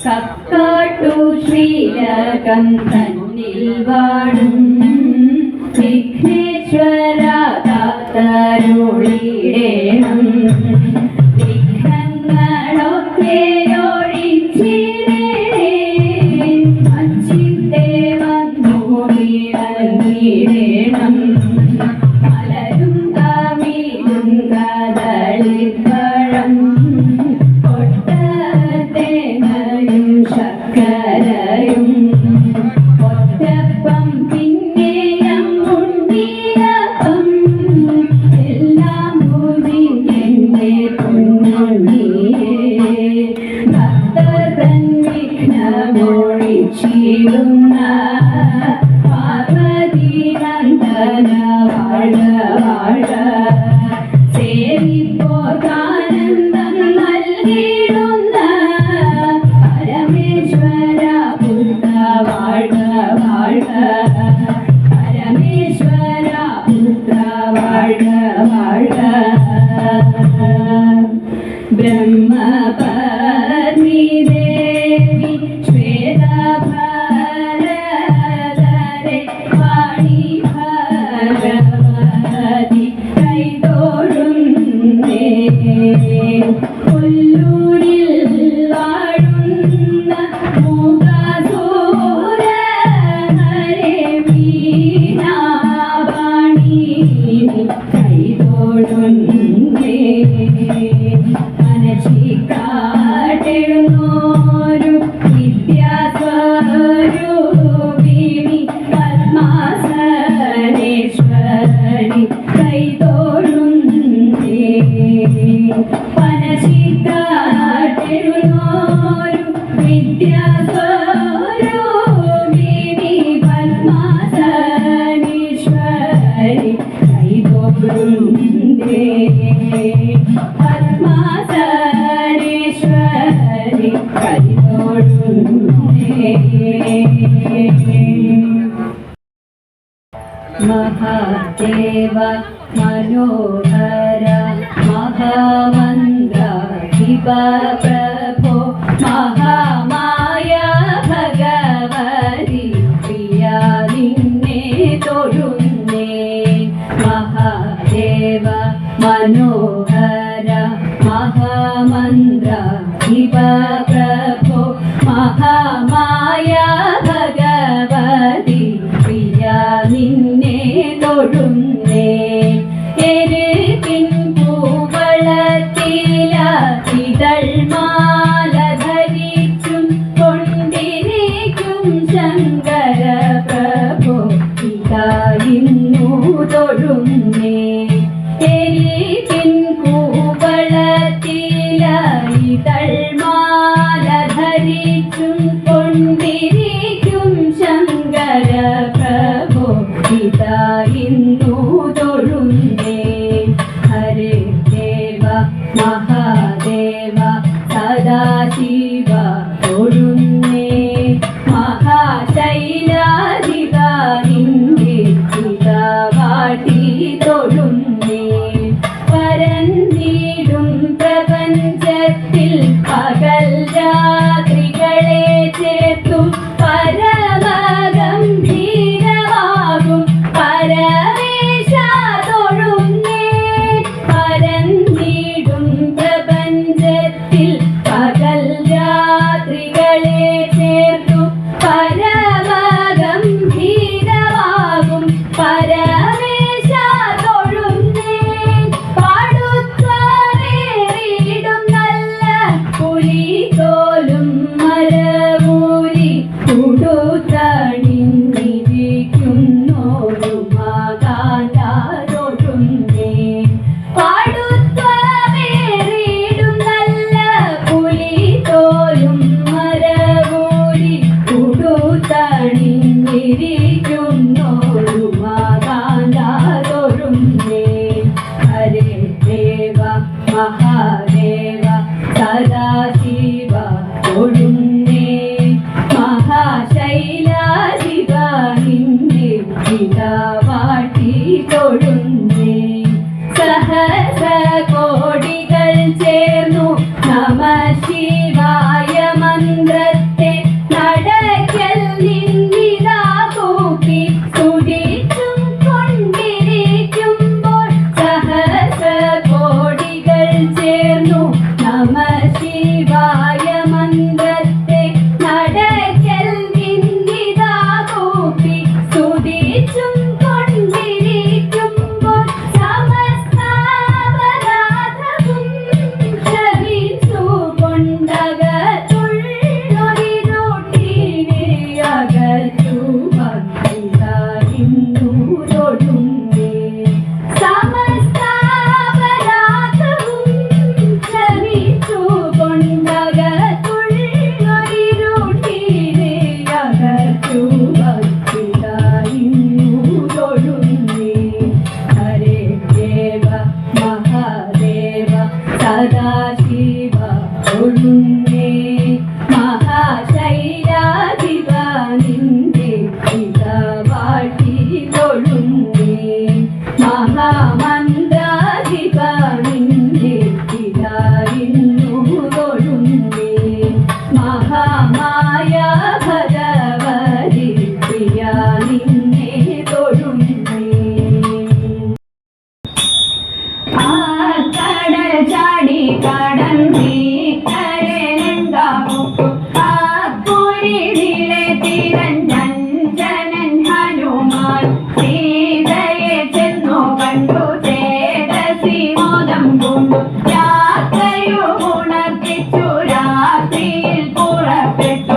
കക്കാട്ടു ശ്രീലകം തന്നിൽ വാഴും വിഘ്നേശ്വര കാത്തരുളിടേണം. വിഘ്നങ്ങളൊക്കെ ഒഴിച്ചിടേണേ, അച്ചിത്തെ വന്നു വിളങ്ങിടേണം. മലരും തമിഴും കദളിപ്പഴം കൊട്ടത്തേങ്ങയും ശർക്കരയും ഒറ്റപ്പം പിന്നെയും ഉണ്ണിയപ്പം എല്ലാം പൂജിഞ്ഞെന്നെ പൊന്നുണ്ണിയേ. ഭക്തൻ വിഘ്നമൊഴിച്ചിടുന്ന പാർവതി നന്ദന വാഴ വാഴ. സേവിപ്പോർക്കാനന്ദം നൽകിടുന്ന പരമേശ്വര പുത്ര വാഴ വാഴ. പരമേശ്വര പുത്ര വാഴ വാഴ. ബ്രഹ്മപത്നി ദേവി ശ്വേതഭരധരെ വാണി ഭഗവതി കൈതൊഴുന്നേ. കൊല്ലൂരിൽ വാഴുന്ന മൂകാസുരഹരെ വീണാവാണി കൈതൊഴുന്നേ. മനസ്സിക്കാട്ടെഴുന്നോരു വിദ്യാസ്വരൂപിണി പത്മാസനേശ്വരി കൈതൊഴുന്നേ. മനസ്സിക്കാട്ടെഴുന്നോരു വിദ്യാസ്വരൂപിണി പത്മാസനേശ്വരി കൈതൊഴുന്നേ. പത്മാസനേശ്വരി കൈതൊഴുന്നേ. മഹാദേവ മനോഹര മഹാമന്ത്ര ശിവ പ്രഭോ മഹാമായ ഭഗവതി പ്രിയ നിന്നെ തൊഴുന്നേ. മഹാദേവ മനോഹര മഹാമന്ത്ര ശിവ പ്രഭോ മഹാമായ ഭഗവതി പ്രിയ നിന്നെ തൊഴുന്നേ. എരുകിൻ പൂവളത്തില ഇതൾമാല ധരിച്ചും കൊണ്ടിരിക്കും ശങ്കര പ്രഭോ ഇതാ ഇന്നു തൊഴുന്നേ. എരുകിൻ പൂവളത്തില ഇതൾമാല ധരിച്ചും കൊണ്ടിരിക്കും ശങ്കര പ്രഭോ ഇതാ ഇന്നു തൊഴുന്നേ. ഹരേ ദേവ മഹാദേവ സദാശിവ തൊഴുന്നേ. മഹാശൈലാധിപ നിന്റെ ഇതാ വാട്ടി തൊഴുന്നേ. പരന്നിടും പ്രപഞ്ചത്തിൽ പകൽ രാത്രികളെ ചേർത്തും പരമഗംഭീരമാകും പരമേശ തൊഴുന്നേ. പരന്നിടും പ്രപഞ്ചത്തിൽ പകൽ രാത്രികളെ ചേർത്തും പരമഗംഭീരമാകും പരമേശ തൊഴുന്നേ. പാടുത്വമേറിയിടും നല്ല പുലിതോലും മരമൂരി ഉടുത്തണിഞ്ഞിരിക്കുന്നോരു മകാന്ത തൊഴുന്നേ. പാടുത്വമേറിയിടും നല്ല പുലിതോലും മരമൂരി ഉടുത്തണിഞ്ഞിരിക്കുന്നോരു മകാന്ത തൊഴുന്നേ. ഹരേ ദേവ മഹാദേവ സദാശിവ തൊഴുന്നേ. മഹാശൈലാധിപ നിന്നെ ഇതാ വാട്ടി തൊഴുന്നേ. സഹസ്ര കോടികൾ ചേർന്നു നമ ശിവായ മായമന്ത്രത്തെ നടക്കൽ നിന്നിതാ കൂപ്പി സ്തുതിച്ചും കൊണ്ടിരിക്കുമ്പോൾ സമസ്താപരാധവും ക്ഷമിച്ചു കൊണ്ടകത്തുള്ളൊരിരുട്ടിനെ അകറ്റു ഭക്തിതായിരുന്നു തൊഴുന്നേ സമസ്താപരാധവും ക്ഷമിച്ചു കൊണ്ടകത്തുള്ളൊരിരുട്ടിനെ അകറ്റു ഭക്തിതായിരുന്നു തൊഴുന്നേ ഹരേ ദേവ മഹാദേവ സദാശിവ തൊഴുന്നേ മഹാശൈലാധിപ നിന്റെ പിതാവാട്ടി തൊഴുന്നേ മഹാമന്ത്രാധിപ നിന്റെ പിതാവിന്നു തൊഴുന്നേ മഹാമായ ഭഗവതി പ്രിയ നിന്നെ തൊഴുന്നേ ആ കടൽ ചാടി കടന്നി കരലുണ്ടാകും ആ കുരിതിലെ തിരഞ്ജനൻ ഹനുമാൻ സീതയെ ചെന്നു കണ്ടു ചേതസി മോദം കൊണ്ടു യാത്രയുണർത്തിച്ചു രാത്രിയിൽ പുറപ്പെട്ടു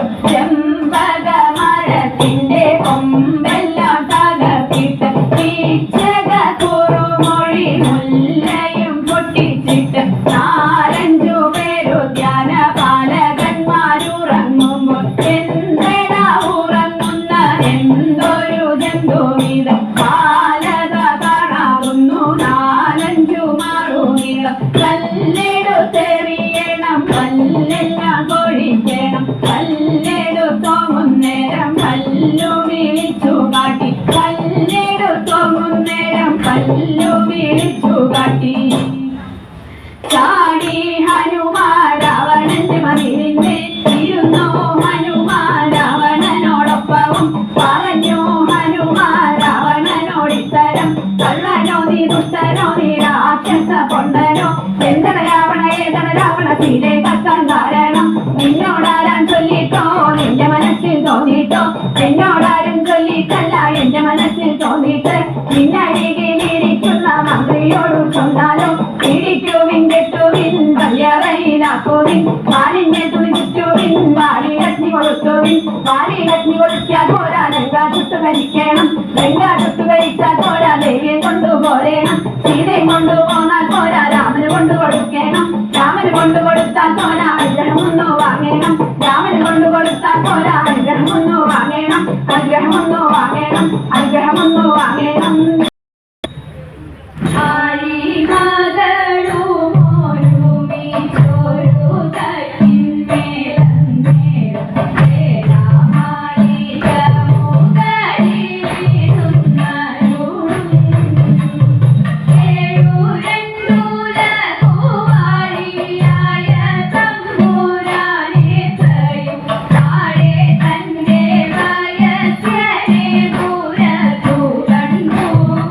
ചെമ്പകമരത്തിന്റെ കൊമ്പെല്ലാം തകർത്തിട്ട് വീക്ഷക കുറുമൊഴി മുല്ലയും പൊട്ടിച്ചിട്ട് നാലഞ്ചു പേരു ധ്യാനപാലകന്മാരുറങ്ങുമ്പോൾ എന്തെടാ ഉറങ്ങുന്ന എന്തൊരു ജന്തുവിത് ബാലത കാണാവുന്നു നാലഞ്ചു മാറുനീളം കല്ലെടുത്തെറിയണം കല്ലെല്ലാം കൊഴിക്കണം കല്ലെടുത്തോങ്ങുന്നേരം കല്ലു വിളിച്ചു കാട്ടി കല്ലെടുത്തോങ്ങുന്നേരം കല്ലു വിളിച്ചു കാട്ടി ചാടി ഹനുമാൻ രാവണന്റെ മതിലിന്റെ ഇരുന്നു ഹനുമാൻ രാവണനോടൊപ്പവും പറഞ്ഞു ഹനുമാൻ രാവണനോടിത്തരം കള്ളനോ നീ ദുഷ്ടനോ നീ രാക്ഷസ പൊണ്ടനോ എന്താണ് രാവണ ഏതാണ് രാവണ സീതെ കക്കാൻ കാരണം നിന്നോടാരാൻ ചൊല്ലിട്ടോ നിന്റെ മനസ്സിൽ തോന്നിട്ടോ എന്നോടാരും ചൊല്ലിട്ടല്ല എന്റെ മനസ്സിൽ തോന്നിട്ട് നിന്നരികിലിരിക്കുന്ന മന്ത്രിയോട് ചൊന്നാലോ ഇടിക്കുവിൻ കെട്ടുവിൻ വല്യറയിലാക്കുവിൻ വാലിന്റെ തുണിച്ചുവിൻ വാലിലഗ്നി കൊടുത്തുവിൻ വാലിലഗ്നി കൊടുത്താൽ പോരാ ലങ്ക ചുട്ടു കരിക്കണം ലങ്ക ചുട്ടു കരിച്ചാൽ പോരാ ദേവിയെ കൊണ്ടുപോരേണം സീതയെ കൊണ്ടുപോന്നാൽ പോരാ രാമന് കൊണ്ടു കൊടുക്കണം രാമന് കൊണ്ടു കൊടുത്താൽ പോരാ അനുഗ്രഹമൊന്നു വാങ്ങണം രാമന് കൊണ്ടു കൊടുത്താൽ പോരാ അനുഗ്രഹമൊന്നു വാങ്ങണം അനുഗ്രഹമൊന്നു വാങ്ങണം അനുഗ്രഹമൊന്നു വാങ്ങണം ോ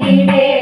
പെയ്തിടേ